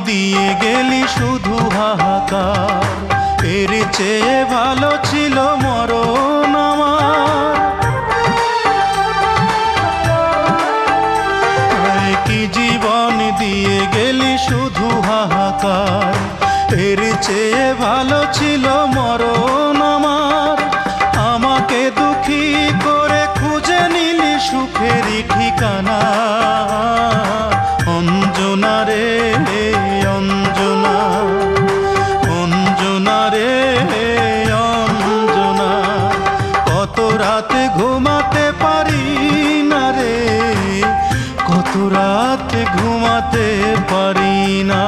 দিয়ে গেলি শুধু হাহাকার, এর চেয়ে ভালো ছিল মরণ আমার। কি জীবন দিয়ে গেলি শুধু হাহাকার, এর চেয়ে ভালো ছিল মরণ আমার। আমাকে দুঃখী করে খুঁজে নিলি সুখেরই ঠিকানা। অঞ্জনা রে অঞ্জনা, অঞ্জনা রে অঞ্জনা, কত রাতে ঘুমাতে পারি না রে, কত রাতে ঘুমাতে পারি না।